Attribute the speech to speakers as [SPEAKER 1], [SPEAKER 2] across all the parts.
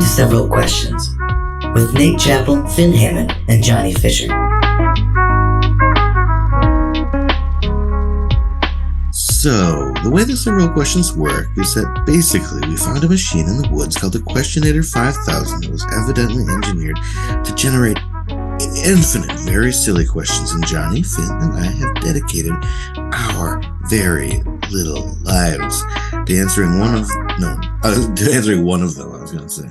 [SPEAKER 1] to Several Questions with Nate Chappell, Finn Hammond, and Johnny Fisher.
[SPEAKER 2] So, the way the Several Questions work is that basically we found a machine in the woods called the Questionator 5000 that was evidently engineered to generate infinite, very silly questions, and Johnny, Finn, and I have dedicated our very little lives to answering one of them, I was going to say.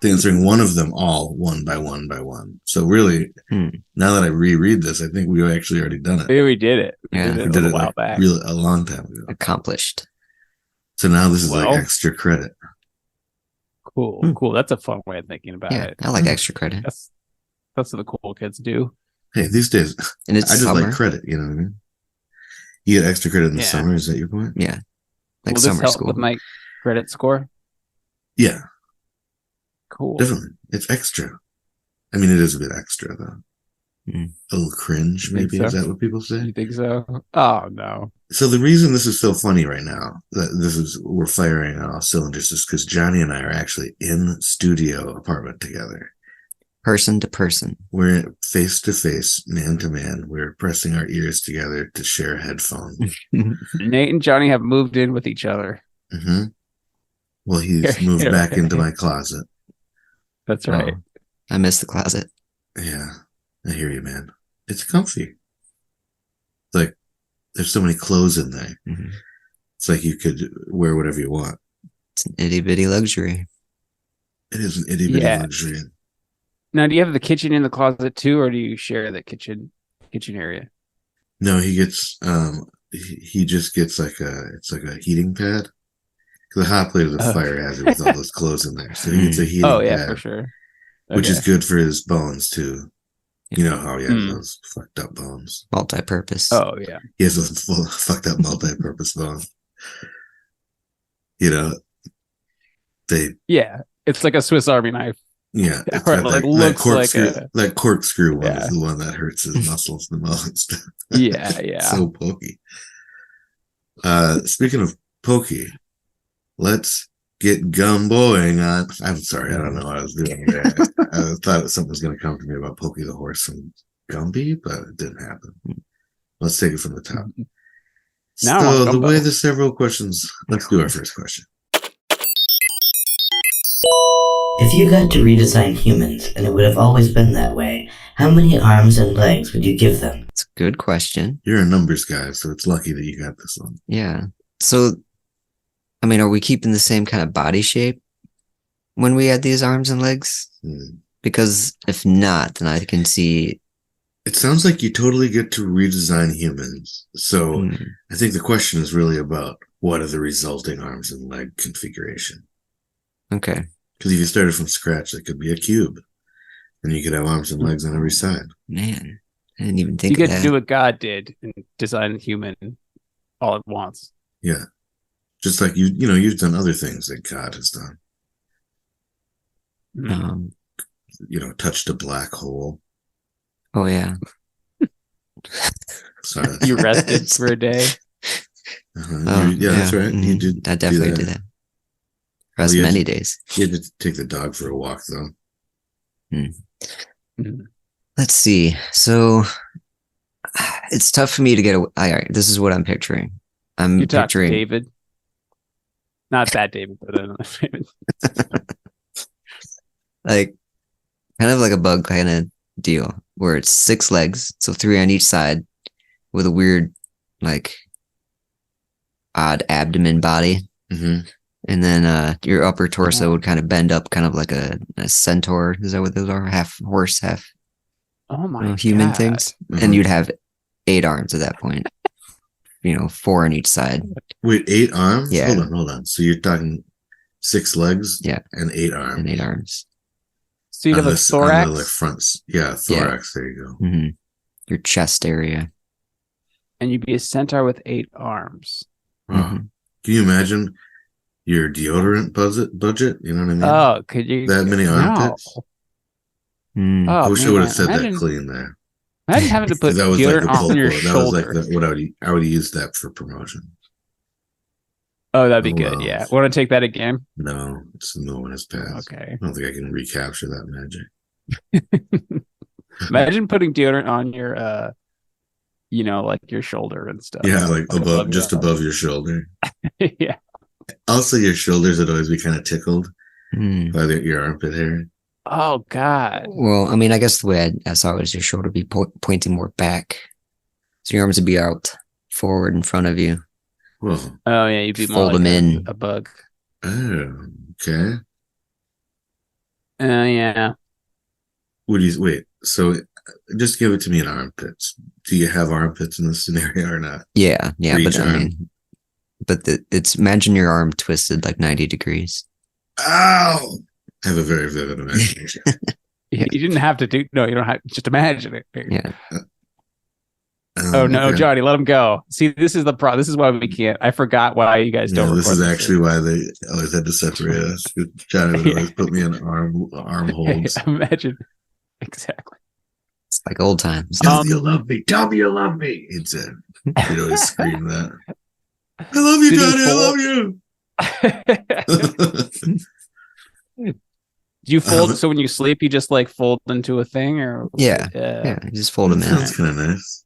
[SPEAKER 2] To answering one of them all, one by one by one. So really, now that I reread this, I think we actually already done it.
[SPEAKER 3] Yeah, we did it.
[SPEAKER 2] We did it a while back. Really, a long time ago.
[SPEAKER 4] Accomplished.
[SPEAKER 2] So now this is like extra credit.
[SPEAKER 3] Cool. That's a fun way of thinking about it.
[SPEAKER 4] I like extra credit.
[SPEAKER 3] That's what the cool kids do.
[SPEAKER 2] Hey, these days,
[SPEAKER 4] and it's
[SPEAKER 2] I just
[SPEAKER 4] summer.
[SPEAKER 2] like credit, you know what I mean? You get extra credit in the summer, is that your point?
[SPEAKER 4] Yeah. Like
[SPEAKER 3] Will
[SPEAKER 4] summer
[SPEAKER 3] this help
[SPEAKER 4] school.
[SPEAKER 3] with my credit score?
[SPEAKER 2] Yeah.
[SPEAKER 3] Cool.
[SPEAKER 2] Definitely. It's extra. I mean, it is a bit extra, though. A little cringe, maybe. Is that what people say?
[SPEAKER 3] You think so? Oh, no.
[SPEAKER 2] So the reason this is so funny right now, that we're firing on all cylinders, is because Johnny and I are actually in studio apartment together.
[SPEAKER 4] Person to person.
[SPEAKER 2] We're face to face, man to man. We're pressing our ears together to share a headphone.
[SPEAKER 3] Nate and Johnny have moved in with each other.
[SPEAKER 2] Mm-hmm. Well, he's moved back into my closet.
[SPEAKER 3] That's right.
[SPEAKER 4] I miss the closet.
[SPEAKER 2] Yeah, I hear you, man. It's comfy. Like, there's so many clothes in there.
[SPEAKER 4] Mm-hmm.
[SPEAKER 2] It's like you could wear whatever you want.
[SPEAKER 4] It's an itty bitty luxury.
[SPEAKER 2] It is an itty bitty luxury.
[SPEAKER 3] Now, do you have the kitchen in the closet too, or do you share the kitchen area?
[SPEAKER 2] No, he gets he just gets like a heating pad. The hot plate is a fire hazard with all those clothes in there, so he gets a heating pad.
[SPEAKER 3] Oh yeah, for sure.
[SPEAKER 2] Which is good for his bones too. You know how he has those fucked up bones.
[SPEAKER 4] Multi-purpose.
[SPEAKER 3] Oh yeah.
[SPEAKER 2] He has those fucked up multi-purpose bones. You know,
[SPEAKER 3] it's like a Swiss Army knife.
[SPEAKER 2] Yeah,
[SPEAKER 3] it's
[SPEAKER 2] that corkscrew one is the one that hurts his muscles the most.
[SPEAKER 3] Yeah.
[SPEAKER 2] So pokey. Speaking of pokey, let's get gumboing on. I'm sorry, I don't know what I was doing there. I thought something was going to come to me about Pokey the horse from Gumby, but it didn't happen. Let's take it from the top. So the way the several questions, let's do our first question.
[SPEAKER 1] If you got to redesign humans and it would have always been that way, how many arms and legs would you give them?
[SPEAKER 4] It's a good question.
[SPEAKER 2] You're a numbers guy, so it's lucky that you got this one.
[SPEAKER 4] Yeah. So, I mean, are we keeping the same kind of body shape when we add these arms and legs? Because if not, then I can see.
[SPEAKER 2] It sounds like you totally get to redesign humans. So I think the question is really about what are the resulting arms and leg configuration.
[SPEAKER 4] Okay.
[SPEAKER 2] Because if you started from scratch, it could be a cube. And you could have arms and legs on every side.
[SPEAKER 4] Man, I didn't even think of that.
[SPEAKER 3] You get to do what God did and design a human all at once.
[SPEAKER 2] Yeah. Just like you've done other things that God has done. Touched a black hole.
[SPEAKER 4] Oh, yeah.
[SPEAKER 2] Sorry.
[SPEAKER 3] You rested for a day.
[SPEAKER 2] That's right. You did.
[SPEAKER 4] I definitely did that. Rest many days.
[SPEAKER 2] You had to take the dog for a walk, though.
[SPEAKER 4] Let's see. So it's tough for me to get away. All right, this is what I'm picturing.
[SPEAKER 3] You're picturing David. Not that David, but another David.
[SPEAKER 4] Like, kind of like a bug kind of deal where it's 6 legs, so 3 on each side with a weird, like, odd abdomen body.
[SPEAKER 2] Mm-hmm.
[SPEAKER 4] And then your upper torso would kind of bend up, kind of like a centaur. Is that what those are? Half horse, half human things. Mm-hmm. And you'd have 8 arms at that point. 4 on each side.
[SPEAKER 2] Wait, 8 arms?
[SPEAKER 4] Yeah.
[SPEAKER 2] Hold on. So you're talking 6 legs?
[SPEAKER 4] Yeah.
[SPEAKER 2] And 8 arms.
[SPEAKER 4] And 8 arms.
[SPEAKER 3] So you'd have a thorax?
[SPEAKER 2] On the fronts. Yeah, thorax. Yeah. There you go.
[SPEAKER 4] Mm-hmm. Your chest area.
[SPEAKER 3] And you'd be a centaur with 8 arms.
[SPEAKER 2] Wow. Mm-hmm. Can you imagine your deodorant budget? You know what I mean?
[SPEAKER 3] Oh, could you?
[SPEAKER 2] That many armpits?
[SPEAKER 4] No.
[SPEAKER 2] I wish I would have said that clean there.
[SPEAKER 3] Imagine having to put deodorant on your shoulder.
[SPEAKER 2] I would use that for promotion.
[SPEAKER 3] Oh, that'd be good. Yeah. Want to take that again?
[SPEAKER 2] No, no one has passed.
[SPEAKER 3] Okay.
[SPEAKER 2] I don't think I can recapture that magic.
[SPEAKER 3] Imagine putting deodorant on your, like your shoulder and stuff.
[SPEAKER 2] Yeah, like above your shoulder.
[SPEAKER 3] Yeah.
[SPEAKER 2] Also, your shoulders would always be kind of tickled by your armpit hair.
[SPEAKER 3] Oh God.
[SPEAKER 4] Well, I mean, I guess the way I saw it was your shoulder would be pointing more back, so your arms would be out forward in front of you.
[SPEAKER 2] Well,
[SPEAKER 3] oh yeah, you'd be more
[SPEAKER 4] fold
[SPEAKER 3] like
[SPEAKER 4] them in.
[SPEAKER 3] A bug.
[SPEAKER 2] Oh, okay.
[SPEAKER 3] Yeah.
[SPEAKER 2] Would you wait? So, just give it to me in armpits. Do you have armpits in this scenario or not?
[SPEAKER 4] Yeah, but I mean, it's imagine your arm twisted like 90 degrees.
[SPEAKER 2] Ow! I have a very vivid imagination.
[SPEAKER 3] Yeah, you didn't have to do. No, you don't have. Just imagine it.
[SPEAKER 4] Yeah.
[SPEAKER 3] Oh no, okay. Johnny, let him go. See, this is the problem. This is why we can't. I forgot why you guys don't.
[SPEAKER 2] This is actually why they always had to separate us. Johnny would always put me in arm holds.
[SPEAKER 3] Imagine. Exactly.
[SPEAKER 4] It's like old times.
[SPEAKER 2] Tell me you love me. Tell me you love me. He'd say. He'd always scream that. I love you, Johnny. I love you.
[SPEAKER 3] Do you fold? So when you sleep, you just like fold into a thing, or
[SPEAKER 4] yeah, you just fold them in.
[SPEAKER 2] Sounds kind of nice.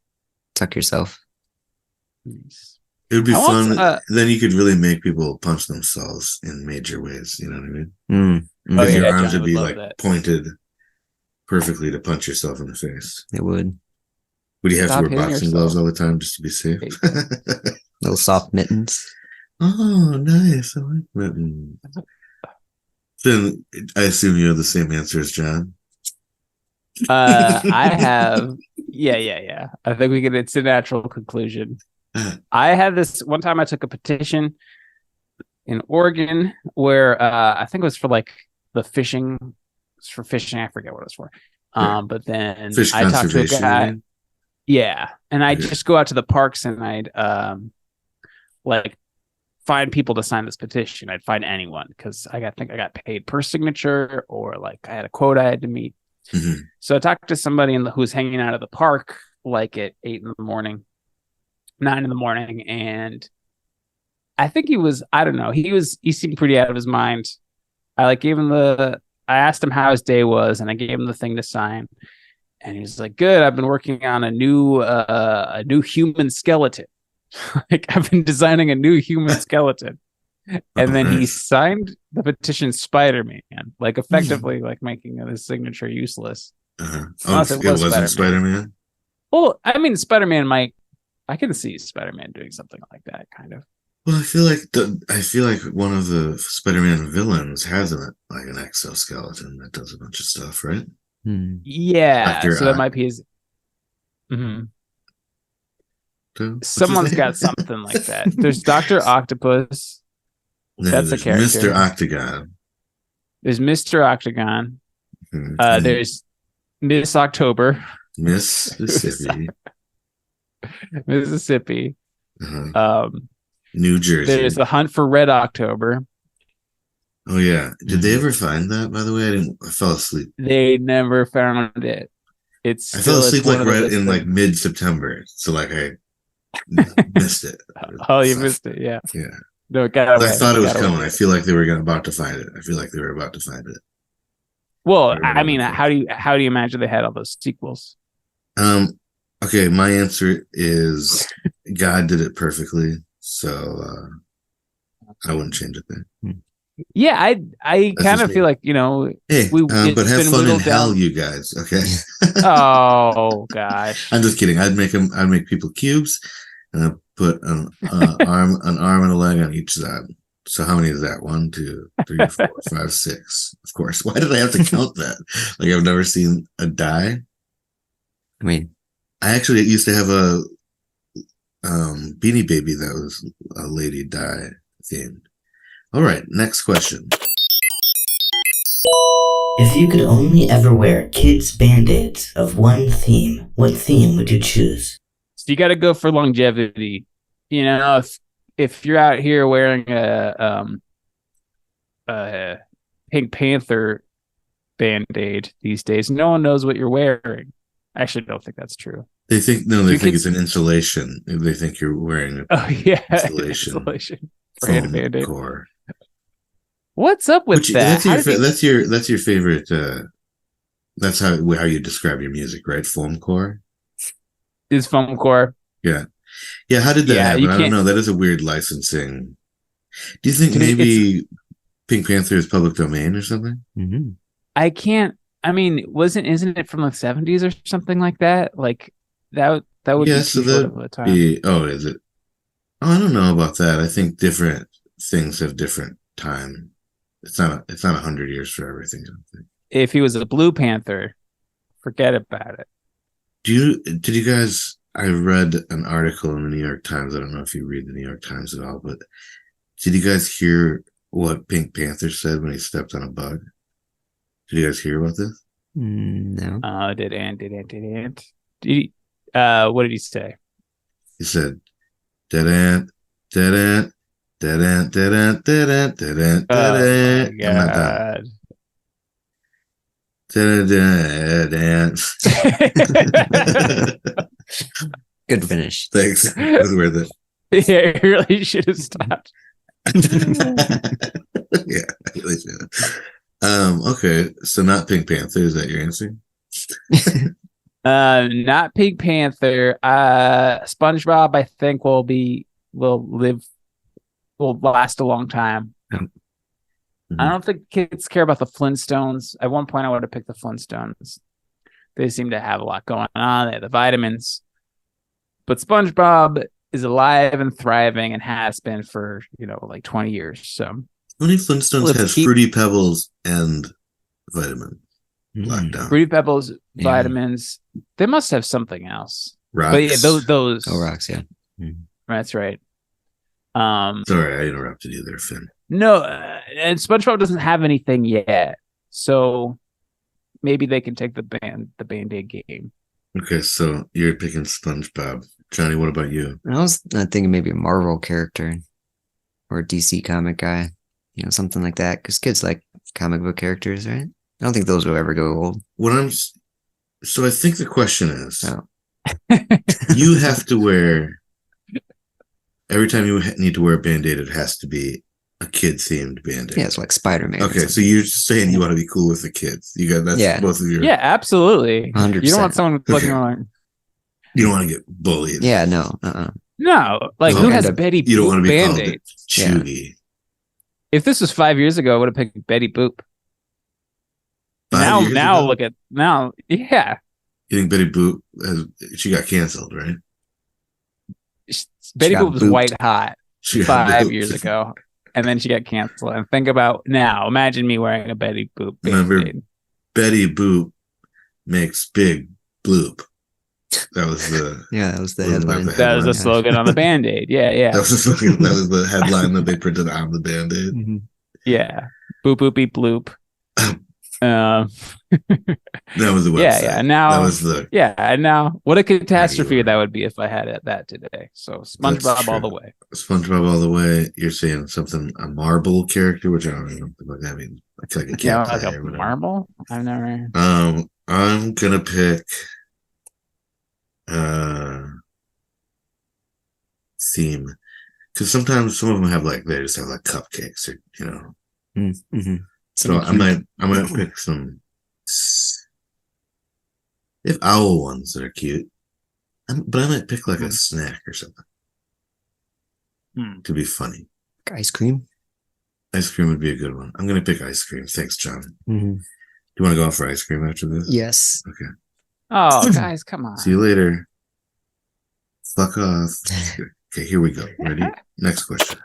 [SPEAKER 4] Tuck yourself.
[SPEAKER 2] It would be fun. Then you could really make people punch themselves in major ways. You know what I mean? Because your arms would be like pointed perfectly to punch yourself in the face.
[SPEAKER 4] It would.
[SPEAKER 2] Would you have to wear boxing gloves all the time just to be safe?
[SPEAKER 4] Little soft mittens.
[SPEAKER 2] Oh, nice. I like mittens. Then I assume you have the same answer as John.
[SPEAKER 3] I have. Yeah. I think it's a natural conclusion. I had this one time I took a petition in Oregon where I think it was for like the fishing. It's for fishing. I forget what it was for. But then I talked to a guy. Yeah. And I just go out to the parks and I'd like find people to sign this petition. I'd find anyone because I think I got paid per signature or like I had a quote I had to meet.
[SPEAKER 2] Mm-hmm.
[SPEAKER 3] So I talked to somebody who was hanging out at the park like at 9 in the morning, and I think I don't know, he seemed pretty out of his mind. I gave him I asked him how his day was, and I gave him the thing to sign, and he was like, "Good, I've been working on a new human skeleton." Like I've been designing a new human skeleton. And then he signed the petition Spider-Man, like effectively like making his signature useless.
[SPEAKER 2] Oh, it wasn't Spider-Man?
[SPEAKER 3] Well, I mean, I can see Spider-Man doing something like that, kind of.
[SPEAKER 2] Well, I feel like one of the Spider-Man villains has an exoskeleton that does a bunch of stuff, right?
[SPEAKER 3] Yeah, so that might be his. Mm-hmm. Someone's got something like that. There's Dr. Octopus. That's a character.
[SPEAKER 2] Mr. Octagon.
[SPEAKER 3] There's Mr. Octagon. Mm-hmm. There's Miss October.
[SPEAKER 2] Mississippi.
[SPEAKER 3] Mississippi.
[SPEAKER 2] Uh-huh. New Jersey.
[SPEAKER 3] There's the Hunt for Red October.
[SPEAKER 2] Oh yeah. Did they ever find that, by the way? I fell asleep.
[SPEAKER 3] They never found it.
[SPEAKER 2] I fell asleep right in mid-September. So I missed it.
[SPEAKER 3] Oh, you missed it, yeah.
[SPEAKER 2] Yeah.
[SPEAKER 3] No, it got away.
[SPEAKER 2] I thought it was coming. I feel like they were about to find it.
[SPEAKER 3] Well, I mean, how do you imagine they had all those sequels?
[SPEAKER 2] Okay, my answer is God did it perfectly, so I wouldn't change it there.
[SPEAKER 3] Yeah, I kind of feel like,
[SPEAKER 2] hey, but have fun in hell, you guys. Okay.
[SPEAKER 3] Oh gosh.
[SPEAKER 2] I'm just kidding. I'd make people cubes, and I'd put an arm and a leg on each side. So how many is that? 1, 2, 3, 4, 5, 6. Of course. Why did I have to count that? I've never seen a die.
[SPEAKER 4] I mean,
[SPEAKER 2] I actually used to have a Beanie Baby that was a lady die themed. All right, next question.
[SPEAKER 1] If you could only ever wear kids' band-aids of one theme, what theme would you choose?
[SPEAKER 3] So you got to go for longevity. If you're out here wearing a Pink Panther band-aid these days, no one knows what you're wearing. I actually don't think that's true.
[SPEAKER 2] They think it's an insulation. They think you're wearing insulation.
[SPEAKER 3] Brand of Band-Aid.
[SPEAKER 2] Core.
[SPEAKER 3] What's up with that?
[SPEAKER 2] That's your favorite. That's how you describe your music, right? Foam core.
[SPEAKER 3] Is foam core?
[SPEAKER 2] Yeah. How did that happen? I don't know. That is a weird licensing. Do you think maybe Pink Panther is public domain or something?
[SPEAKER 3] Mm-hmm. I can't. I mean, isn't it from the 70s or something like that? Like that would be too short of a time.
[SPEAKER 2] Is it? Oh, I don't know about that. I think different things have different time. It's not 100 years for everything. I don't think.
[SPEAKER 3] If he was a Blue Panther, forget about it.
[SPEAKER 2] Did you guys? I read an article in the New York Times. I don't know if you read the New York Times at all, but did you guys hear what Pink Panther said when he stepped on a bug? Did you guys hear about this?
[SPEAKER 4] No.
[SPEAKER 3] Did Ant? What did he say?
[SPEAKER 2] He said, "Dead ant, dead ant, dead ant, dead ant, dead ant, dead ant, dead ant." I'm not done. Dead ant.
[SPEAKER 4] Good finish.
[SPEAKER 2] Thanks. That's worth it.
[SPEAKER 3] Yeah, you really should have stopped.
[SPEAKER 2] Yeah, I really should. Okay, so not Pink Panther. Is that your answer?
[SPEAKER 3] Not Pink Panther. SpongeBob, I think will last a long time. Mm-hmm. I don't think kids care about the Flintstones. At one point, I would have picked the Flintstones. They seem to have a lot going on. They have the vitamins, but SpongeBob is alive and thriving and has been for like 20 years. So
[SPEAKER 2] how many Flintstones has Fruity Pebbles and vitamins? Lockdown.
[SPEAKER 3] Fruity Pebbles, vitamins. They must have something else.
[SPEAKER 2] Rocks.
[SPEAKER 3] But yeah, those.
[SPEAKER 4] Oh, rocks. Yeah,
[SPEAKER 3] that's right.
[SPEAKER 2] Sorry, I interrupted you there, Finn.
[SPEAKER 3] No, and SpongeBob doesn't have anything yet, so maybe they can take the Band-Aid game.
[SPEAKER 2] Okay, so you're picking SpongeBob. Johnny, what about you?
[SPEAKER 4] I was thinking maybe a Marvel character or a DC comic guy, something like that, because kids like comic book characters, right? I don't think those will ever go old.
[SPEAKER 2] So I think the question is, you have to wear, every time you need to wear a Band-Aid, it has to be a kid-themed Band-Aid.
[SPEAKER 4] Yeah, it's like Spider-Man.
[SPEAKER 2] Okay, so you're saying you want to be cool with the kids. That's both of your...
[SPEAKER 3] Yeah, absolutely.
[SPEAKER 4] 100%.
[SPEAKER 3] You don't want someone looking around.
[SPEAKER 2] You don't want to get bullied.
[SPEAKER 4] Yeah, no.
[SPEAKER 3] No, like who has Betty Boop
[SPEAKER 2] you don't want to be
[SPEAKER 3] Band-Aid?
[SPEAKER 2] Chuggy.
[SPEAKER 3] Yeah. If this was 5 years ago, I would have picked Betty Boop. Now look at now. Yeah.
[SPEAKER 2] You think Betty Boop she got canceled, right?
[SPEAKER 3] Betty Boop was white hot 5 years ago, and then she got canceled. And think about now. Imagine me wearing a Betty Boop.
[SPEAKER 2] Remember, Betty Boop makes big bloop. That was the
[SPEAKER 4] headline.
[SPEAKER 3] That was the slogan on the Band-Aid. Yeah.
[SPEAKER 2] That was the slogan. That was the headline that they printed on the Band-Aid.
[SPEAKER 3] Mm-hmm. Yeah, boop boopy bloop.
[SPEAKER 2] That was the website.
[SPEAKER 3] Yeah. Now
[SPEAKER 2] that was the
[SPEAKER 3] and now what a catastrophe that would be if I had that today. So SpongeBob all the way.
[SPEAKER 2] SpongeBob all the way. You're saying something a marble character, which I don't know what that means. Like a cat
[SPEAKER 3] like a marble. I've never.
[SPEAKER 2] I'm gonna pick theme because sometimes some of them have they just have cupcakes or
[SPEAKER 4] Mm-hmm.
[SPEAKER 2] So I might pick some. They have owl ones that are cute, but I might pick a snack or something to be funny.
[SPEAKER 4] Ice cream.
[SPEAKER 2] Ice cream would be a good one. I'm gonna pick ice cream. Thanks, John.
[SPEAKER 4] Mm-hmm.
[SPEAKER 2] Do you want to go out for ice cream after this?
[SPEAKER 4] Yes.
[SPEAKER 2] Okay.
[SPEAKER 3] Oh, guys, come on.
[SPEAKER 2] See you later. Fuck off. Okay, here we go. Ready? Next question.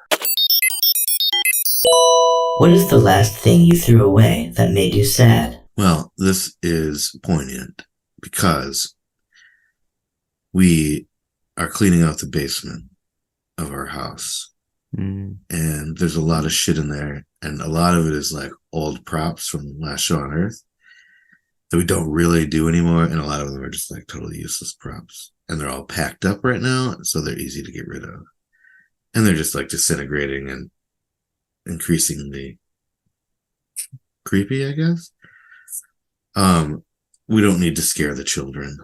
[SPEAKER 1] What is the last thing you threw away that made you sad?
[SPEAKER 2] Well, this is poignant because we are cleaning out the basement of our house. And there's a lot of shit in there. And a lot of it is old props from Last Show on Earth that we don't really do anymore. And a lot of them are just totally useless props. And they're all packed up right now. So they're easy to get rid of. And they're just disintegrating and increasingly creepy, I guess. We don't need to scare the children,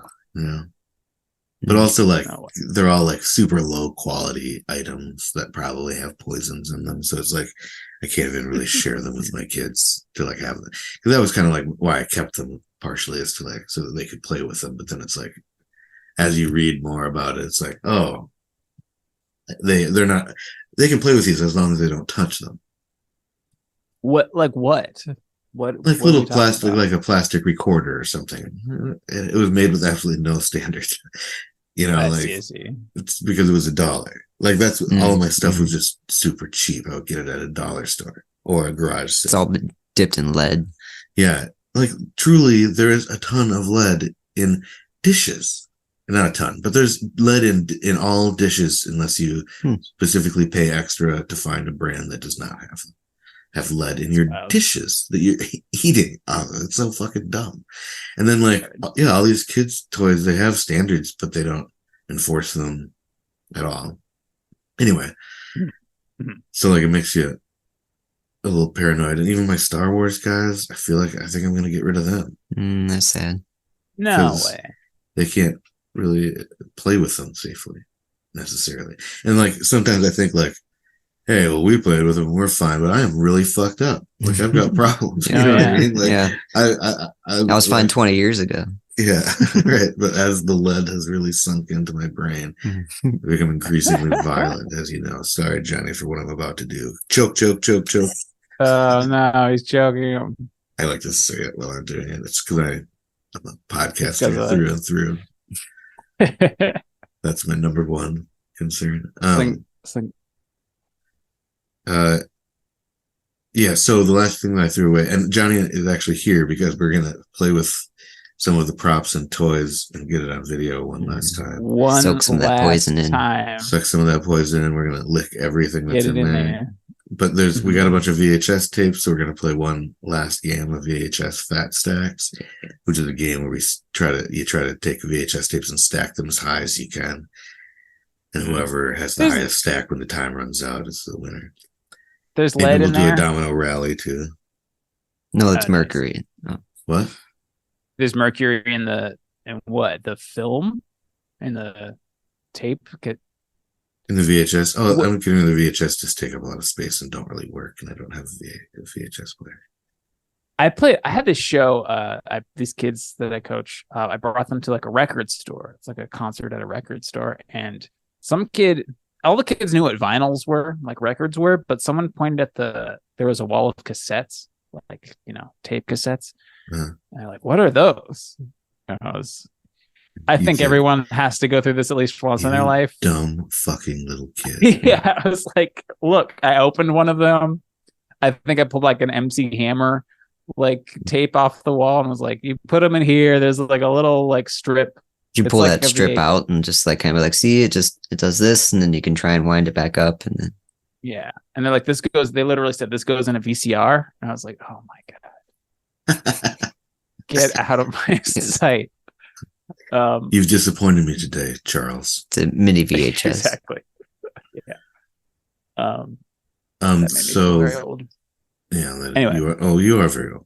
[SPEAKER 2] But also, like, they're all like super low quality items that probably have poisons in them. So it's like I can't even really share them with my kids to like have them. Because that was kind of like why I kept them partially, is to like so that they could play with them. But then it's like as you read more about it, it's like, oh, they're not. They can play with these as long as they don't touch them.
[SPEAKER 3] What? Like what?
[SPEAKER 2] Like little plastic, like a plastic recorder or something. It was made with absolutely no standards. You know, like it's because it was $1. Like that's all of my stuff was just super cheap. I would get it at a dollar store or a garage sale.
[SPEAKER 4] It's all dipped in lead.
[SPEAKER 2] Yeah, like truly, there is a ton of lead in dishes. Not a ton, but there's lead in all dishes unless you specifically pay extra to find a brand that does not have lead in your dishes that you're eating. It's so fucking dumb. And then like, yeah, all these kids' toys, they have standards, but they don't enforce them at all. Anyway, so like it makes you a little paranoid. And even my Star Wars guys, I think I'm going to get rid of them.
[SPEAKER 4] That's sad.
[SPEAKER 3] No way.
[SPEAKER 2] They can't really play with them safely necessarily. And like, sometimes I think like, hey, well, we played with them, we're fine, but I am really fucked up. Like I've got problems. You know what I mean? Like,
[SPEAKER 4] I was fine 20 years ago.
[SPEAKER 2] Yeah, right. But as the lead has really sunk into my brain, I've become increasingly violent, as you know. Sorry, Johnny, for what I'm about to do. Choke, choke, choke, choke.
[SPEAKER 3] Oh, no, he's choking.
[SPEAKER 2] I like to say it while I'm doing it. It's because I'm a podcaster through and through. That's my number one concern. Yeah, so the last thing that I threw away, and Johnny is actually here because we're going to play with some of the props and toys and get it on video one last time.
[SPEAKER 4] Soak some of that poison in.
[SPEAKER 2] Suck some of that poison in. We're going to lick everything that's in there. But we got a bunch of VHS tapes, so we're going to play one last game of VHS Fat Stacks, which is a game where you try to take VHS tapes and stack them as high as you can. And whoever has the highest stack when the time runs out is the winner.
[SPEAKER 3] There's lead in there.
[SPEAKER 2] We'll do a domino rally too.
[SPEAKER 4] No, it's mercury. Oh.
[SPEAKER 2] What?
[SPEAKER 3] There's mercury in the film, in the tape.
[SPEAKER 2] In the VHS. Oh, I'm kidding. The VHS just take up a lot of space and don't really work, and I don't have a VHS player.
[SPEAKER 3] I had this show. These kids that I coach, I brought them to like a record store. It's like a concert at a record store, and all the kids knew what vinyls were, like records were, but someone pointed at there was a wall of cassettes, like, tape cassettes. And they're like, what are those? And I think everyone has to go through this at least once in their life.
[SPEAKER 2] Dumb fucking little kid.
[SPEAKER 3] Yeah. I was like, look, I opened one of them. I think I pulled like an MC Hammer, like tape off the wall and was like, you put them in here. There's like a little like strip.
[SPEAKER 4] You pull that strip out and just like kind of like, see, it does this, and then you can try and wind it back up, and then
[SPEAKER 3] and they're like, they literally said this goes in a VCR, and I was like, oh my god, get out of my sight.
[SPEAKER 2] You've disappointed me today, Charles.
[SPEAKER 4] It's a mini VHS.
[SPEAKER 3] Exactly. Yeah.
[SPEAKER 2] So
[SPEAKER 3] very old.
[SPEAKER 2] Yeah.
[SPEAKER 3] Anyway.
[SPEAKER 2] You are very old.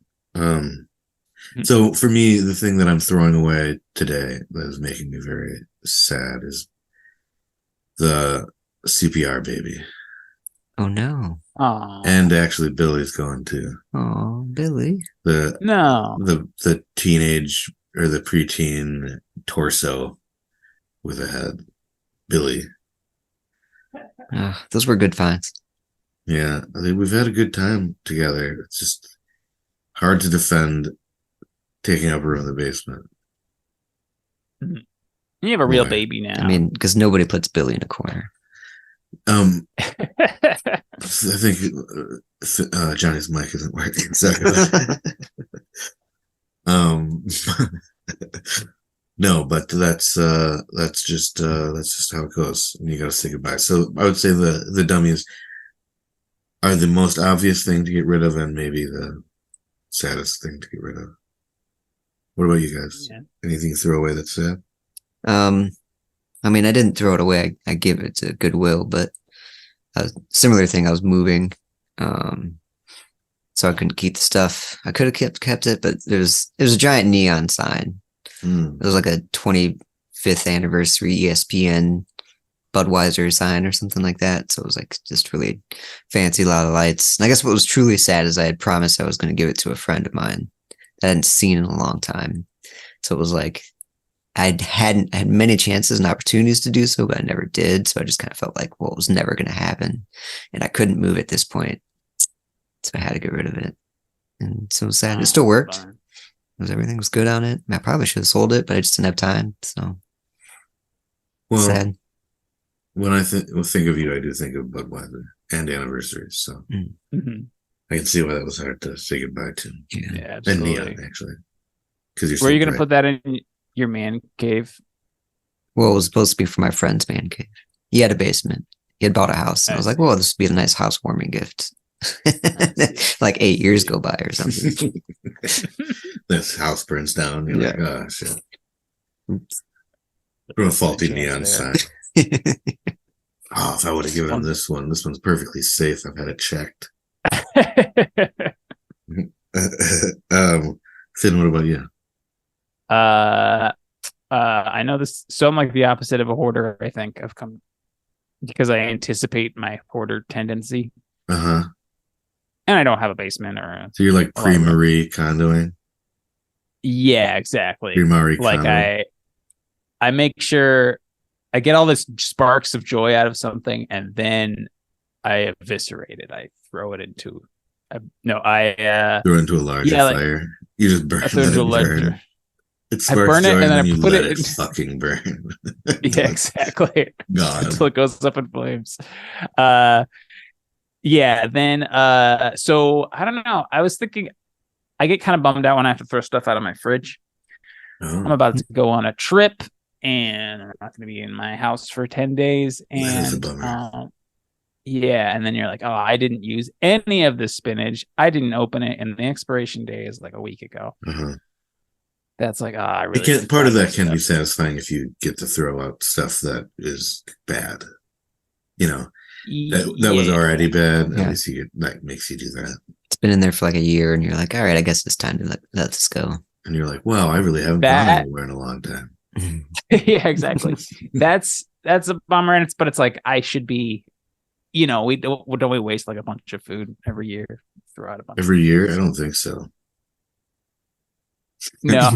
[SPEAKER 2] So for me, the thing that I'm throwing away today that is making me very sad is the CPR baby.
[SPEAKER 4] Oh no!
[SPEAKER 3] Aww.
[SPEAKER 2] And actually, Billy's gone too.
[SPEAKER 4] Oh, Billy!
[SPEAKER 2] The teenage or the preteen torso with a head, Billy.
[SPEAKER 4] Those were good finds.
[SPEAKER 2] Yeah, I think we've had a good time together. It's just hard to defend taking up a room in the basement.
[SPEAKER 3] You have a real baby now.
[SPEAKER 4] I mean, because nobody puts Billy in a corner.
[SPEAKER 2] I think Johnny's mic isn't working. Sorry. No, but that's just how it goes. And you got to say goodbye. So I would say the dummies are the most obvious thing to get rid of, and maybe the saddest thing to get rid of. What about you guys? Yeah. Anything you throw away that's sad?
[SPEAKER 4] I mean, I didn't throw it away. I gave it to Goodwill, but a similar thing. I was moving, so I couldn't keep the stuff. I could have kept it, but it was a giant neon sign. It was like a 20 5th anniversary ESPN Budweiser sign or something like that. So it was like just really fancy, a lot of lights. And I guess what was truly sad is I had promised I was going to give it to a friend of mine that I hadn't seen in a long time. So it was like I hadn't had many chances and opportunities to do so, but I never did. So I just kind of felt like, well, it was never going to happen. And I couldn't move at this point. So I had to get rid of it. And so it was sad. It still worked. Everything was good on it. I probably should have sold it, but I just didn't have time. So sad.
[SPEAKER 2] When I think of you, I do think of Budweiser and anniversaries. So I can see why that was hard to say goodbye to.
[SPEAKER 3] Yeah, absolutely.
[SPEAKER 2] And Neon, actually. Because
[SPEAKER 3] were you going to put that in your man cave?
[SPEAKER 4] Well, it was supposed to be for my friend's man cave. He had a basement. He had bought a house. And I was like, well, this would be a nice housewarming gift. Like 8 years go by or something.
[SPEAKER 2] This house burns down. You're like, oh, shit. From a faulty neon sign. Oh, if I would have given him this one's perfectly safe. I've had it checked. Finn, what about you?
[SPEAKER 3] I know this. So I'm like the opposite of a hoarder. I think I've come because I anticipate my hoarder tendency. And I don't have a basement
[SPEAKER 2] so you're like pre-Marie condoing.
[SPEAKER 3] Yeah, exactly.
[SPEAKER 2] Pre-Marie
[SPEAKER 3] like
[SPEAKER 2] condo.
[SPEAKER 3] I make sure I get all this sparks of joy out of something, and then I eviscerate it. I throw it into. Throw it
[SPEAKER 2] into a larger fire. You just burn it. Burn. It sparks
[SPEAKER 3] I burn
[SPEAKER 2] joy
[SPEAKER 3] it and then
[SPEAKER 2] I
[SPEAKER 3] put it
[SPEAKER 2] in fucking burn.
[SPEAKER 3] Yeah, exactly.
[SPEAKER 2] God.
[SPEAKER 3] Until it goes up in flames. Yeah, then so I don't know. I was thinking I get kind of bummed out when I have to throw stuff out of my fridge. I'm about to go on a trip and I'm not going to be in my house for 10 days. And
[SPEAKER 2] that is a bummer.
[SPEAKER 3] Yeah, and then you're like, oh, I didn't use any of this spinach. I didn't open it, and the expiration day is like a week ago. That's like, I really
[SPEAKER 2] part of that can be satisfying if you get to throw out stuff that is bad. You know, that was already bad. At least that makes you do that.
[SPEAKER 4] It's been in there for like a year, and you're like, all right, I guess it's time to let this go.
[SPEAKER 2] And you're like, wow, I really haven't gone anywhere in a long time.
[SPEAKER 3] Yeah, exactly. That's a bummer, and it's like I should be. You know, don't we waste like a bunch of food every year? Throw out a bunch
[SPEAKER 2] every year? I don't think so.
[SPEAKER 3] No.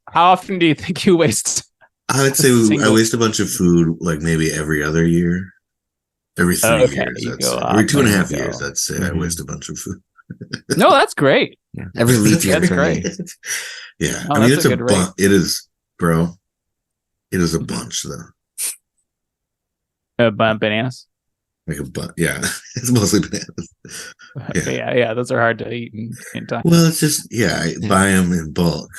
[SPEAKER 3] How often do you think you waste?
[SPEAKER 2] I would say I waste a bunch of food like maybe every other year. Every 3 years. Every 2.5 years, I'd say I waste a bunch of food.
[SPEAKER 3] No, that's great.
[SPEAKER 4] Yeah. Every leap year.
[SPEAKER 3] That's great.
[SPEAKER 2] Yeah. I mean, it's a bunch. It is, bro. It is a bunch, though.
[SPEAKER 3] Bananas?
[SPEAKER 2] Like yeah, it's mostly bananas.
[SPEAKER 3] Yeah, those are hard to eat in time.
[SPEAKER 2] Well, it's just I buy them in bulk.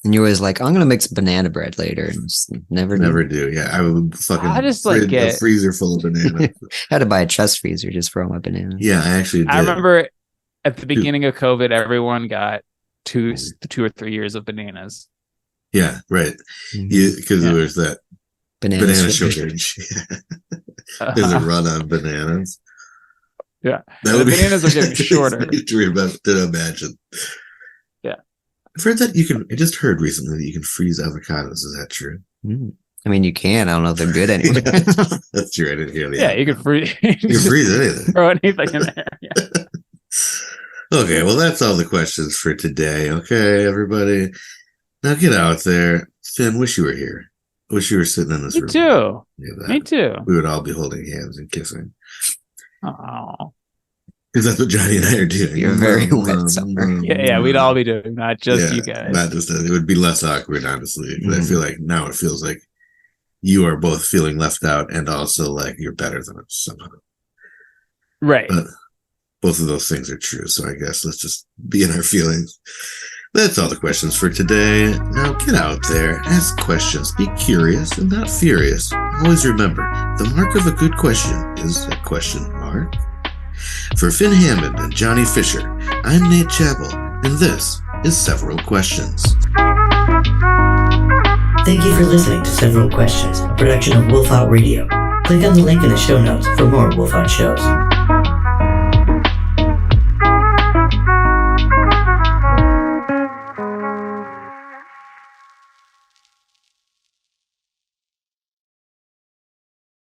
[SPEAKER 4] And you're always like, I'm gonna make some banana bread later, and just never
[SPEAKER 2] do. Yeah, I would fucking.
[SPEAKER 3] I just like
[SPEAKER 2] a freezer full of bananas.
[SPEAKER 4] I had to buy a chest freezer just for all my bananas.
[SPEAKER 2] Yeah, I actually did.
[SPEAKER 3] I remember at the beginning of COVID, everyone got 2 or 3 years of bananas.
[SPEAKER 2] Yeah, right. Because there was that banana shortage. There's a run on bananas.
[SPEAKER 3] Yeah, the bananas are getting shorter.
[SPEAKER 2] To imagine.
[SPEAKER 3] Yeah,
[SPEAKER 2] I've heard that you can. I just heard recently that you can freeze avocados. Is that true?
[SPEAKER 4] I mean, you can. I don't know if they're good anyway.
[SPEAKER 2] That's true. I didn't hear that.
[SPEAKER 3] Yeah, you can freeze.
[SPEAKER 2] You can freeze anything.
[SPEAKER 3] Throw anything in there. Yeah.
[SPEAKER 2] Okay, well, that's all the questions for today. Okay, everybody. Now get out there. Finn, wish you were here. Wish you were sitting in this room.
[SPEAKER 3] Me too.
[SPEAKER 2] We would all be holding hands and kissing.
[SPEAKER 3] Oh.
[SPEAKER 2] Because that's what Johnny and I are doing.
[SPEAKER 4] You're very wet summer.
[SPEAKER 3] Yeah, we'd all be doing, not just you guys.
[SPEAKER 2] Not just it would be less awkward, honestly. But I feel like now it feels like you are both feeling left out and also like you're better than us somehow.
[SPEAKER 3] Right.
[SPEAKER 2] But both of those things are true. So I guess let's just be in our feelings. That's all the questions for today. Now get out there, ask questions, be curious and not furious. Always remember, the mark of a good question is a question mark. For Finn Hammond and Johnny Fisher, I'm Nate Chappell, and this is Several Questions.
[SPEAKER 1] Thank you for listening to Several Questions, a production of Wolf Out Radio. Click on the link in the show notes for more Wolf Out shows.